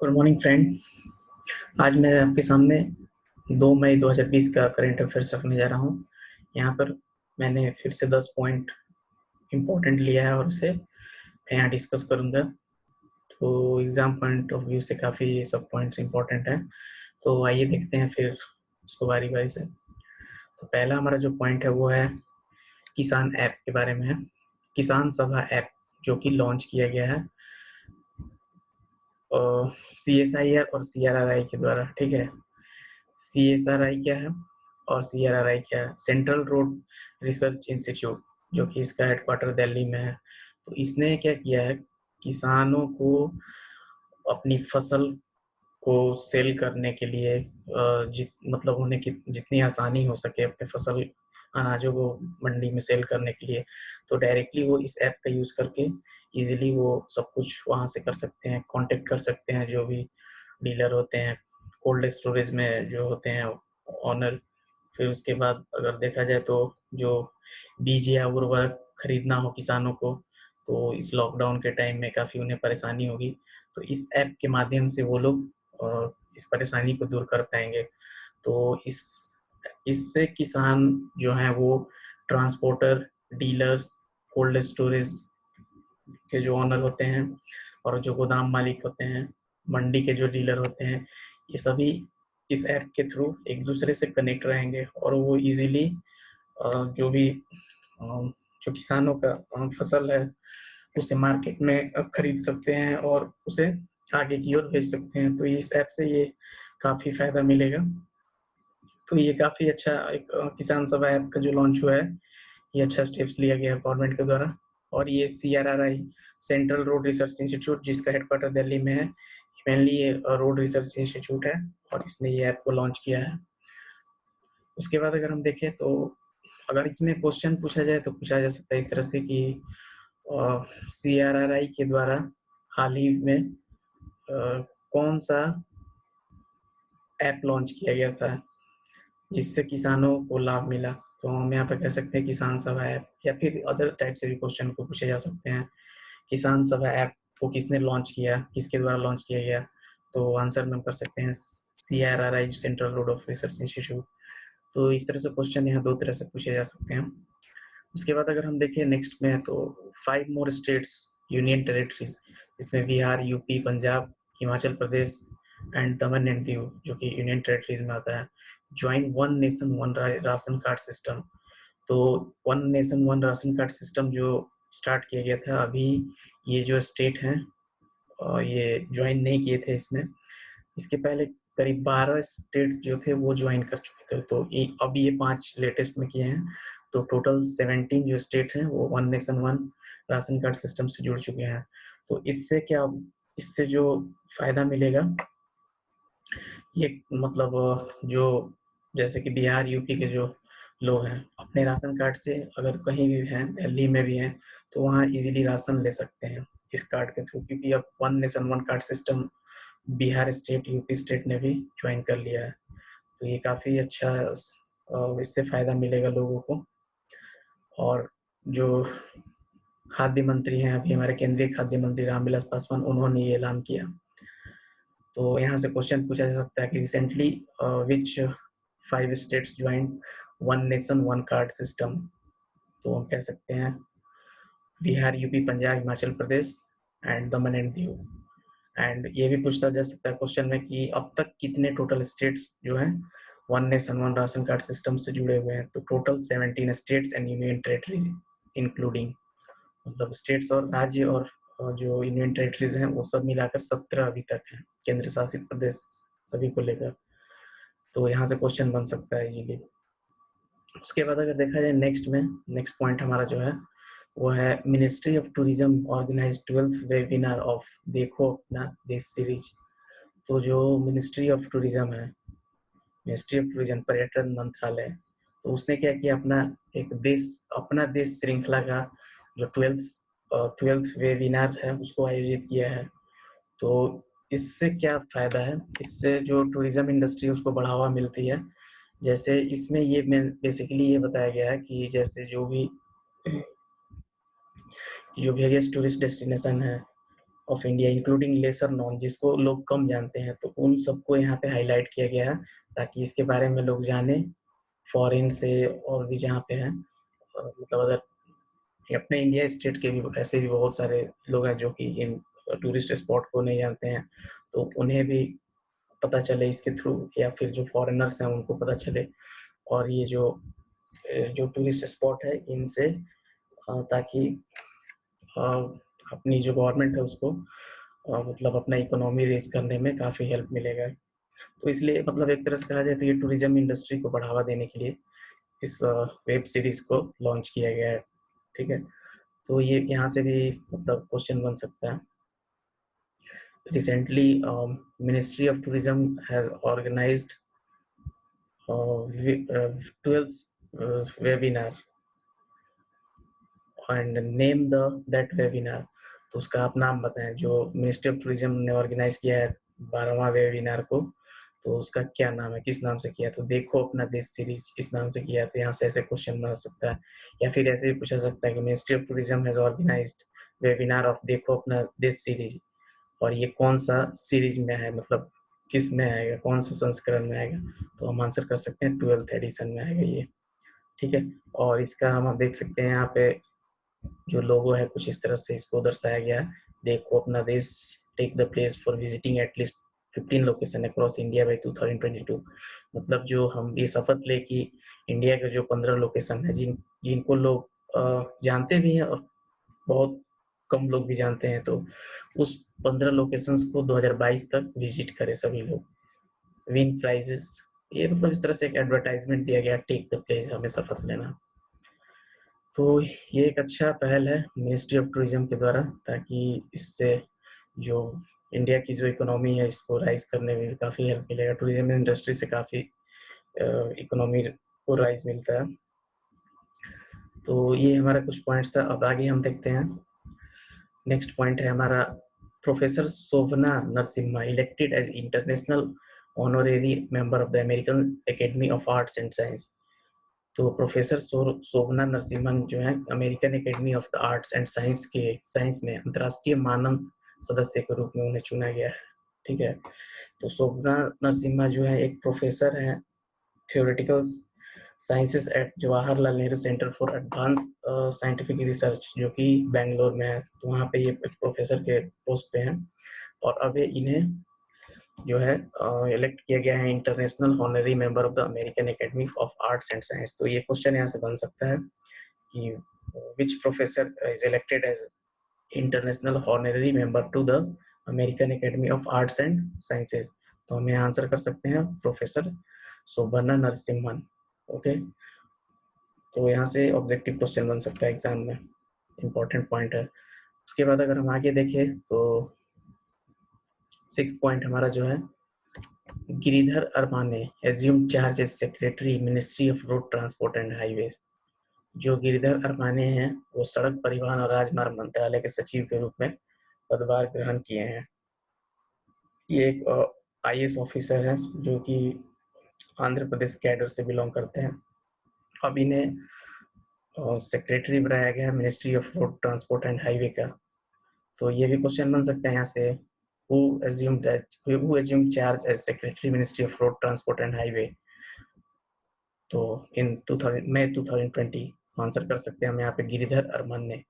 Good morning friend. आज मैं आपके सामने 2 मई 2020 का करंट अफेयर्स रखने जा रहा हूँ। यहाँ पर मैंने फिर से 10 पॉइंट इम्पोर्टेंट लिया है और उसे मैं यहाँ डिस्कस करूँगा। तो एग्ज़ाम पॉइंट ऑफ व्यू से काफ़ी ये सब पॉइंट्स इम्पोर्टेंट हैं। तो आइए देखते हैं फिर उसको बारी-बारी से। तो पहला हमारा जो पॉइंट है वो है किसान ऐप के बारे में है। किसान सभा ऐप जो कि लॉन्च किया गया है CSIR और CRRI के द्वारा, ठीक है। CSRI क्या है और CRRI क्या है? सेंट्रल रोड रिसर्च इंस्टीट्यूट, जो कि इसका हेडक्वार्टर दिल्ली में है। तो इसने क्या किया है, किसानों को अपनी फसल को सेल करने के लिए मतलब उन्हें जितनी आसानी हो सके अपने फसल अनाजों को मंडी में सेल करने के लिए, तो डायरेक्टली वो इस ऐप का यूज़ करके इजीली वो सब कुछ वहाँ से कर सकते हैं, कांटेक्ट कर सकते हैं जो भी डीलर होते हैं, कोल्ड स्टोरेज में जो होते हैं ऑनर। फिर उसके बाद अगर देखा जाए तो जो बीज या उर्वरक खरीदना हो किसानों को, तो इस लॉकडाउन के टाइम में काफ़ी उन्हें परेशानी होगी। तो इस ऐप के माध्यम से वो लोग इस परेशानी को दूर कर पाएंगे। तो इससे किसान जो हैं वो ट्रांसपोर्टर, डीलर, कोल्ड स्टोरेज के जो ओनर होते हैं और जो गोदाम मालिक होते हैं, मंडी के जो डीलर होते हैं, ये सभी इस ऐप के थ्रू एक दूसरे से कनेक्ट रहेंगे और वो इजीली जो भी जो किसानों का फसल है उसे मार्केट में खरीद सकते हैं और उसे आगे की ओर भेज सकते हैं। तो इस ऐप से ये काफ़ी फ़ायदा मिलेगा। तो ये काफ़ी अच्छा एक किसान सभा ऐप का जो लॉन्च हुआ है, ये अच्छा स्टेप्स लिया गया है गवर्नमेंट के द्वारा। और ये CRRI, central road research institute, जिसका हेडक्वार्टर दिल्ली में है, मेनली ये रोड रिसर्च इंस्टीट्यूट है और इसने ये ऐप को लॉन्च किया है। उसके बाद अगर हम देखें तो अगर इसमें क्वेश्चन पूछा जाए तो पूछा जा सकता है इस तरह से कि CRRI के द्वारा हाल ही में कौन सा ऐप लॉन्च किया गया था जिससे किसानों को लाभ मिला। तो हम यहाँ पर कह सकते हैं किसान सभा ऐप, या फिर अदर टाइप से भी क्वेश्चन को पूछे जा सकते हैं। किसान सभा ऐप को किसने लॉन्च किया, किसके द्वारा लॉन्च किया गया, तो आंसर में हम कर सकते हैं CRRI, central road of research institute. तो इस तरह से क्वेश्चन यहाँ 2 तरह से पूछे जा सकते हैं। उसके बाद अगर हम देखें नेक्स्ट में तो 5 मोर स्टेट्स, यूनियन टेरिटरीज, इसमें Bihar, UP, Punjab, Himachal Pradesh and Daman and Diu, जो कि यूनियन टेरिटरीज में आता है, join one nation one ration card system. तो one nation one ration card system जो स्टार्ट किया गया था, अभी ये जो स्टेट हैं ये ज्वाइन नहीं किए थे इसमें। इसके पहले करीब 12 स्टेट जो थे वो ज्वाइन कर चुके थे, तो अभी ये 5 लेटेस्ट में किए हैं। तो टोटल 17 जो स्टेट हैं वो one nation one ration card system से जुड़ चुके हैं। तो इससे जो फायदा मिलेगा, ये मतलब जो जैसे कि बिहार, यूपी के जो लोग हैं अपने राशन कार्ड से अगर कहीं भी हैं, दिल्ली में भी हैं, तो वहाँ इजीली राशन ले सकते हैं इस कार्ड के थ्रू, क्योंकि अब one nation one card system Bihar state, UP state ने भी ज्वाइन कर लिया है। तो ये काफ़ी अच्छा इससे फ़ायदा मिलेगा लोगों को। और जो खाद्य मंत्री हैं अभी हमारे, केंद्रीय खाद्य मंत्री रामविलास पासवान, उन्होंने ये ऐलान किया। तो यहाँ से क्वेश्चन पूछा जा सकता है कि recently which 5 states join one nation one card system. तो हम कह सकते हैं Bihar, UP, Punjab, Himachal Pradesh and Daman and Diu. And ये भी पूछा जा सकता है क्वेश्चन में कि अब तक कितने टोटल स्टेट्स जो हैं one nation one ration card system से जुड़े हुए हैं। तो total 17 states and union territories including, मतलब स्टेट्स और राज्य और जो यूनियन टेरिटरीज हैं वो सब मिलाकर 17 अभी तक हैं, केंद्र शासित प्रदेश सभी को लेकर। तो यहाँ से क्वेश्चन बन सकता है इजीली। उसके बाद अगर देखा जाए नेक्स्ट पॉइंट हमारा जो है वो है ministry of tourism organise 12th webinar of देखो अपना देश सीरीज। तो जो मिनिस्ट्री ऑफ टूरिज्म है, मिनिस्ट्री ऑफ टूरिज्म पर्यटन मंत्रालय, तो उसने क्या किया, अपना देश श्रृंखला का जो 12th वेबिनार है उसको आयोजित किया है। तो इससे क्या फायदा है, इससे जो टूरिज्म इंडस्ट्री है उसको बढ़ावा मिलती है। जैसे इसमें ये बेसिकली ये बताया गया है कि जैसे जो वेरियस टूरिस्ट डेस्टिनेशन है of India including lesser known, जिसको लोग कम जानते हैं, तो उन सबको यहाँ पे हाईलाइट किया गया है ताकि इसके बारे में लोग जाने, फॉरेन से और भी जहाँ पे हैं, मतलब अगर अपने इंडिया स्टेट के भी ऐसे भी बहुत सारे लोग हैं जो कि इन टूरिस्ट स्पॉट को नहीं जानते हैं, तो उन्हें भी पता चले इसके थ्रू, या फिर जो फॉरेनर्स हैं उनको पता चले, और ये जो टूरिस्ट स्पॉट है इनसे ताकि अपनी जो गवर्नमेंट है उसको मतलब अपना इकोनॉमी रेज करने में काफ़ी हेल्प मिलेगा। तो इसलिए मतलब एक तरह से कहा जाए तो ये टूरिज्म इंडस्ट्री को बढ़ावा देने के लिए इस वेब सीरीज़ को लॉन्च किया गया है, ठीक है? तो ये यहाँ से भी मतलब क्वेश्चन बन सकता है। Recently ministry of tourism has organised 12th webinar and name that webinar. तो उसका आप नाम बताएं, जो मिनिस्ट्री ऑफ टूरिज्म ने ऑर्गेनाइज किया है 12वां वेबिनार को, तो उसका क्या नाम है, किस नाम से किया? तो देखो अपना देश सीरीज इस नाम से किया। तो यहाँ से ऐसे क्वेश्चन बन सकता है, या फिर ऐसे भी पूछा सकता है कि ministry of tourism has organised webinar of देखो अपना देश सीरीज, और ये कौन सा सीरीज में है, मतलब किस में आएगा, कौन सा संस्करण में आएगा? तो हम आंसर कर सकते हैं 12th एडिशन में आएगा ये, ठीक है? और इसका हम देख सकते हैं यहाँ पे जो लोगो है कुछ इस तरह से इसको दर्शाया गया है। देखो अपना देश take the place for visiting at least 15 location across India by 2022। मतलब जो हम ये शपथ ले कि इंडिया के जो 15 लोकेशन है जिनको लोग जानते भी हैं और बहुत कम लोग भी जानते हैं, तो उस 15 लोकेशंस को 2022 तक विजिट करें सभी लोग, विन प्राइजेस। ये मतलब इस तरह से एक एडवर्टाइजमेंट दिया गया, टेक द प्लेस, हमें शपथ लेना। तो ये एक अच्छा पहल है मिनिस्ट्री ऑफ टूरिज्म के द्वारा, ताकि इससे जो इंडिया की जो इकोनॉमी है इसको राइज करने में काफ़ी हेल्प मिलेगा। टूरिज्म इंडस्ट्री से काफ़ी इकोनॉमी को राइज मिलता है। तो ये हमारा कुछ पॉइंट्स था। अब आगे हम देखते हैं, नेक्स्ट पॉइंट है हमारा, professor Shobhana Narasimha elected as international honorary member of the American academy of arts and science. तो प्रोफेसर शोभना नरसिम्हन जो है American academy of the arts and science में अंतर्राष्ट्रीय मानद सदस्य के रूप में उन्हें चुना गया है, ठीक है? तो शोभना नरसिम्हा जो है एक प्रोफेसर है theoretical sciences at Jawaharlal Nehru centre for advance scientific research, जो कि बेंगलोर में है। तो वहाँ पे ये प्रोफेसर के पोस्ट पे हैं, और अब इन्हें जो है इलेक्ट किया गया है international honorary member of the American academy of arts and science. तो ये क्वेश्चन यहाँ से बन सकता है कि which professor is elected as international honorary member to the American academy of arts and sciences. तो हम यहाँ आंसर कर सकते हैं प्रोफेसर शोभना नरसिम्हन, ओके? तो यहाँ से ऑब्जेक्टिव क्वेश्चन बन सकता है एग्जाम में, इंपॉर्टेंट पॉइंट है। उसके बाद अगर हम आगे देखें तो 6th पॉइंट हमारा जो है, Giridhar Aramane assume charge as secretary ministry of road transport and highways. जो गिरिधर अरमाने हैं वो सड़क परिवहन और राजमार्ग मंत्रालय के सचिव के रूप में पदभार ग्रहण किए हैं। ये एक IAS ऑफिसर है जो कि आंध्र प्रदेश कैडर से बिलोंग करते हैं। अब इन्हें सेक्रेटरी बनाया गया है ministry of road transport and highway का। तो ये भी क्वेश्चन बन सकता है यहाँ से, who assumed charge as secretary ministry of road transport and highway। तो इन 2000 मई 2020 आंसर कर सकते हैं हम यहाँ पे गिरिधर अरमान ने।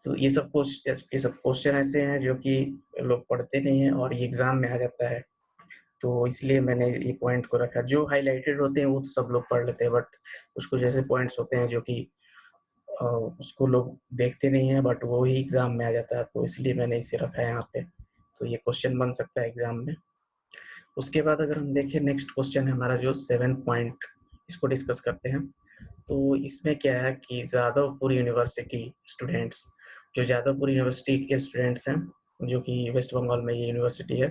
तो ये सब क्वेश्चन ऐसे हैं जो कि लोग पढ़ते नहीं हैं और ये एग्जाम में आ जाता है, तो इसलिए मैंने ये पॉइंट को रखा। जो हाईलाइटेड होते हैं वो तो सब लोग पढ़ लेते हैं, बट कुछ कुछ ऐसे पॉइंट्स होते हैं जो कि उसको लोग देखते नहीं हैं, बट वो ही एग्जाम में आ जाता है, तो इसलिए मैंने इसे रखा है यहाँ पे। तो ये क्वेश्चन बन सकता है एग्जाम में। उसके बाद अगर हम देखें, नेक्स्ट क्वेश्चन है हमारा जो 7th पॉइंट, इसको डिस्कस करते हैं। तो इसमें क्या है कि जादवपुर यूनिवर्सिटी स्टूडेंट्स, जो जादवपुर यूनिवर्सिटी के स्टूडेंट्स हैं जो कि वेस्ट बंगाल में ये यूनिवर्सिटी है,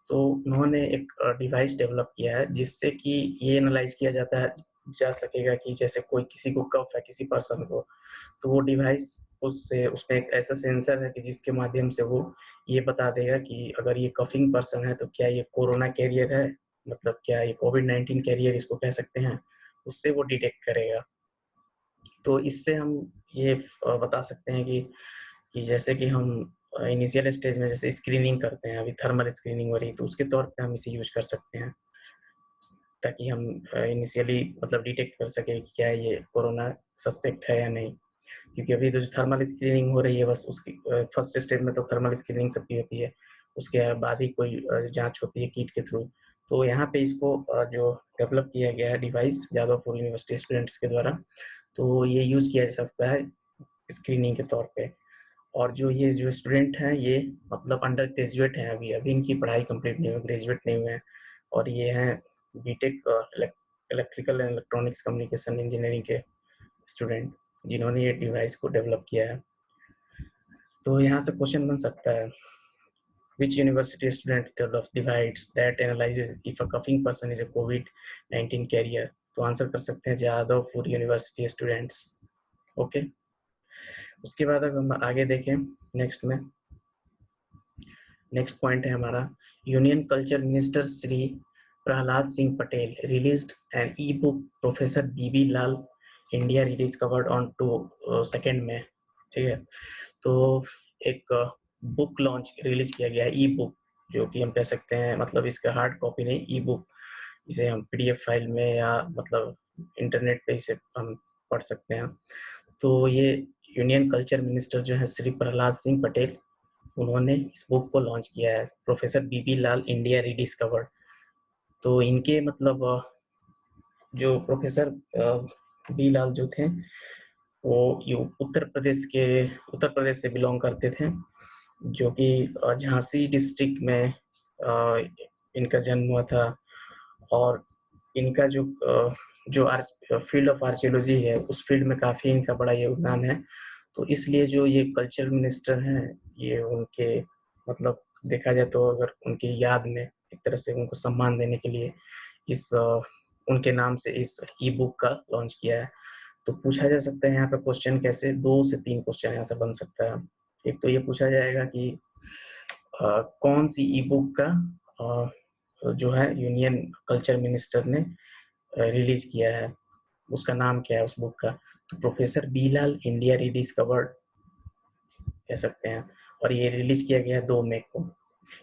तो उन्होंने एक डिवाइस डेवलप किया है जिससे कि ये एनालाइज किया जा सकेगा कि जैसे कोई किसी को कफ है किसी पर्सन को, तो वो डिवाइस उसमें एक ऐसा सेंसर है कि जिसके माध्यम से वो ये बता देगा कि अगर ये कफिंग पर्सन है तो क्या ये कोरोना कैरियर है, मतलब क्या ये कोविड-19 कैरियर इसको कह सकते हैं, उससे वो डिटेक्ट करेगा। तो इससे हम ये बता सकते हैं कि जैसे कि हम इनिशियल स्टेज में जैसे स्क्रीनिंग करते हैं, अभी थर्मल स्क्रीनिंग हो रही है, तो उसके तौर पे हम इसे यूज कर सकते हैं, ताकि हम इनिशियली मतलब डिटेक्ट कर सके कि क्या ये कोरोना सस्पेक्ट है या नहीं। क्योंकि अभी तो जो थर्मल स्क्रीनिंग हो रही है, बस उसकी फर्स्ट स्टेज में तो थर्मल स्क्रीनिंग सबकी होती है, उसके बाद ही कोई जांच होती है किट के थ्रू। तो यहाँ पे इसको जो डेवलप किया गया है डिवाइस जादवपुर यूनिवर्सिटी स्टूडेंट्स के द्वारा, तो ये यूज़ किया जा सकता है स्क्रीनिंग के तौर पे। और जो ये जो स्टूडेंट हैं, ये मतलब अंडर ग्रेजुएट हैं, अभी अभी इनकी पढ़ाई कंप्लीट नहीं हुई, ग्रेजुएट नहीं हुए हैं, और ये हैं B Tech electrical and electronics communication engineering के स्टूडेंट, जिन्होंने ये डिवाइस को डेवलप किया है। तो यहाँ से क्वेश्चन बन सकता है, which university student develops device that analyzes if a coughing person is a COVID-19 carrier? तो आंसर कर सकते हैं जादवपुर यूनिवर्सिटी स्टूडेंट्स। ओके, उसके बाद अगर हम आगे देखें नेक्स्ट पॉइंट है हमारा, union culture minister Shri Prahlad Singh Patel released an e book professor B B Lal India rediscovered on 2 में। ठीक है, तो एक बुक लॉन्च रिलीज किया गया है, ई बुक, जो कि हम कह सकते हैं मतलब इसका हार्ड कॉपी नहीं, ई बुक, इसे हम पीडीएफ फाइल में या मतलब इंटरनेट पे इसे हम पढ़ सकते हैं। तो ये यूनियन कल्चर मिनिस्टर जो है श्री प्रहलाद सिंह पटेल, उन्होंने इस बुक को लॉन्च किया है, प्रोफेसर बीबी लाल इंडिया रिडिस्कवर्ड। तो इनके मतलब जो प्रोफेसर बी लाल जो थे, वो उत्तर प्रदेश से बिलोंग करते थे, जो कि झांसी डिस्ट्रिक्ट में इनका जन्म हुआ था। और इनका जो फील्ड ऑफ आर्कियोलॉजी है, उस फील्ड में काफ़ी इनका बड़ा योगदान है। तो इसलिए जो ये कल्चर मिनिस्टर हैं, ये उनके मतलब देखा जाए तो अगर उनकी याद में एक तरह से उनको सम्मान देने के लिए इस उनके नाम से इस ई बुक का लॉन्च किया है। तो पूछा जा सकता है यहाँ पे क्वेश्चन कैसे, 2 से 3 क्वेश्चन यहाँ से बन सकता है। एक तो ये पूछा जाएगा कि कौन सी ई बुक का जो है यूनियन कल्चर मिनिस्टर ने रिलीज किया है, उसका नाम क्या है उस बुक का। तो प्रोफेसर बीलाल इंडिया रिडिस्कवर्ड कह सकते हैं, और ये रिलीज किया गया है 2 मई को।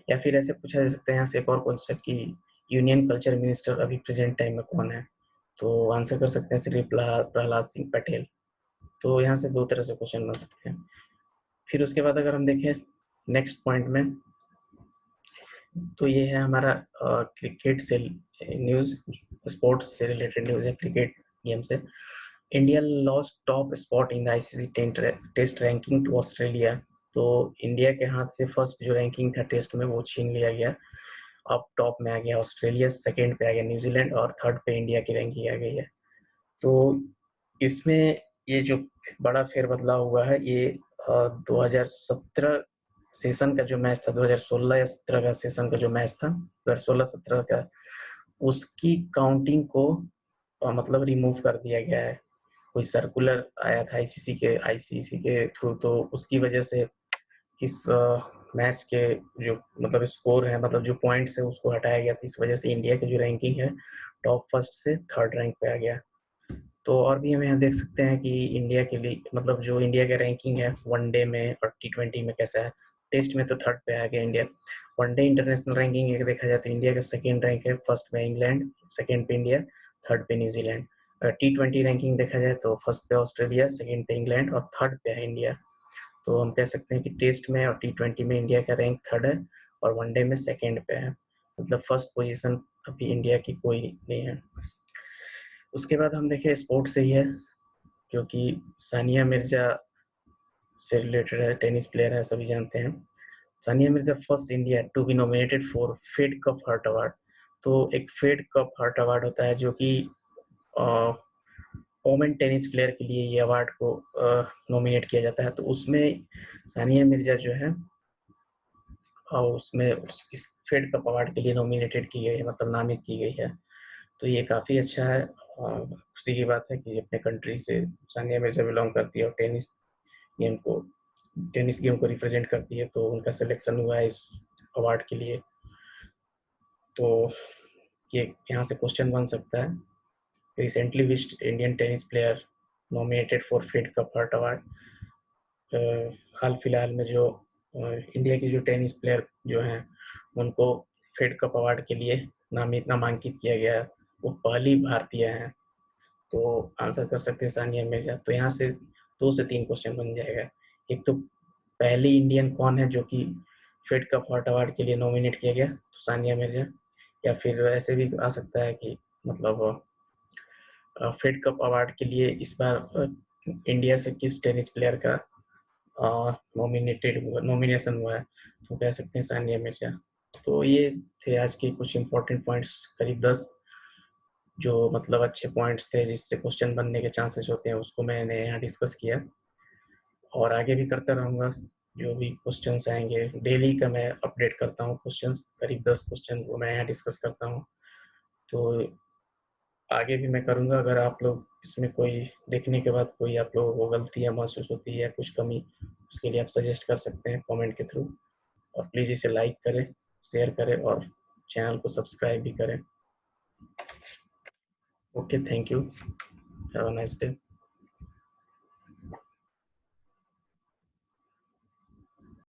या फिर ऐसे पूछा जा सकता है यहाँ से एक और क्वेश्चन कि यूनियन कल्चर मिनिस्टर अभी प्रेजेंट टाइम में कौन है। तो आंसर कर सकते हैं श्री प्रहलाद सिंह पटेल। तो यहाँ से 2 तरह से क्वेश्चन बन सकते हैं। फिर उसके बाद अगर हम देखें नेक्स्ट पॉइंट में, तो ये है हमारा क्रिकेट से न्यूज़, स्पोर्ट्स से रिलेटेड न्यूज़ है, क्रिकेट गेम से। India lost top spot in the ICC test ranking to Australia. तो इंडिया के हाथ से फर्स्ट जो रैंकिंग था टेस्ट में, वो छीन लिया गया। अब टॉप में आ गया ऑस्ट्रेलिया, सेकंड पे आ गया न्यूजीलैंड, और थर्ड पे इंडिया की रैंकिंग आ गई है। तो इसमें ये जो बड़ा फेरबदलाव हुआ है, ये 2017 सेशन का जो मैच था, 2016 या 17 का सेशन का जो मैच था, 2016-17 का, उसकी काउंटिंग को मतलब रिमूव कर दिया गया है। कोई सर्कुलर आया था आईसीसी के थ्रू, तो उसकी वजह से इस मैच के जो मतलब स्कोर है, मतलब जो पॉइंट्स है, उसको हटाया गया था। इस वजह से इंडिया की जो रैंकिंग है, टॉप फर्स्ट से थर्ड रैंक पे आ गया। तो और भी हम यहाँ देख सकते हैं कि इंडिया के लिए मतलब जो इंडिया का रैंकिंग है वनडे में और टी20 में कैसा है। टेस्ट में तो थर्ड पे आ गया इंडिया। वनडे इंटरनेशनल रैंकिंग एक देखा जाए तो इंडिया का सेकेंड रैंक है, फर्स्ट पे इंग्लैंड, सेकेंड पे इंडिया, थर्ड पे न्यूजीलैंड। टी20 रैंकिंग देखा जाए तो फर्स्ट पे ऑस्ट्रेलिया, सेकेंड पे इंग्लैंड, और थर्ड पे है इंडिया। तो हम कह सकते हैं कि टेस्ट में और टी20 में इंडिया का रैंक थर्ड है, और वनडे में सेकेंड पे है। मतलब फर्स्ट पोजिशन अभी इंडिया की कोई नहीं है। उसके बाद हम देखें स्पोर्ट्स से ही है, जो कि सानिया मिर्जा से रिलेटेड है, टेनिस प्लेयर है, सभी जानते हैं। Sania Mirza first India to be nominated for Fed Cup heart award. तो एक फेड कप हार्ट अवार्ड होता है, जो कि वोमेन टेनिस प्लेयर के लिए ये अवार्ड को नॉमिनेट किया जाता है। तो उसमें सानिया मिर्जा जो है उसमें इस फेड कप अवार्ड के लिए नॉमिनेटेड की गई है, मतलब नामित की गई है। तो ये काफ़ी अच्छा है, खुशी की बात है कि अपने कंट्री से सानिया मिर्जा बिलोंग करती है और टेनिस गेम को रिप्रेजेंट करती है, तो उनका सिलेक्शन हुआ है इस अवार्ड के लिए। तो ये यहाँ से क्वेश्चन बन सकता है, recently which Indian tennis player nominated for Fed Cup heart award. हाल फिलहाल में जो इंडिया की जो टेनिस प्लेयर जो हैं उनको फेड कप अवार्ड के लिए नामांकित किया गया, वो पहली भारतीय हैं। तो आंसर कर सकते हैं सानिया मिर्जा। तो यहाँ से 2 से 3 क्वेश्चन बन जाएगा। एक तो पहली इंडियन कौन है जो कि फेड कप हॉट अवार्ड के लिए नॉमिनेट किया गया, तो सानिया मिर्जा। या फिर ऐसे भी आ सकता है कि मतलब फेड कप अवार्ड के लिए इस बार इंडिया से किस टेनिस प्लेयर का नॉमिनेशन हुआ है, तो कह सकते हैं सानिया मिर्जा। तो ये थे आज के कुछ इंपॉर्टेंट पॉइंट्स, करीब 10 जो मतलब अच्छे पॉइंट्स थे जिससे क्वेश्चन बनने के चांसेस होते हैं, उसको मैंने यहाँ डिस्कस किया और आगे भी करता रहूँगा। जो भी क्वेश्चंस आएंगे डेली का मैं अपडेट करता हूँ क्वेश्चंस, करीब 10 क्वेश्चन वो मैं यहाँ डिस्कस करता हूँ। तो आगे भी मैं करूँगा। अगर आप लोग इसमें कोई देखने के बाद कोई आप लोगों को गलतियाँ महसूस होती है या कुछ कमी, उसके लिए आप सजेस्ट कर सकते हैं कमेंट के थ्रू। और प्लीज़ इसे लाइक करें, शेयर करें और चैनल को सब्सक्राइब भी करें। Okay, thank you, have a nice day.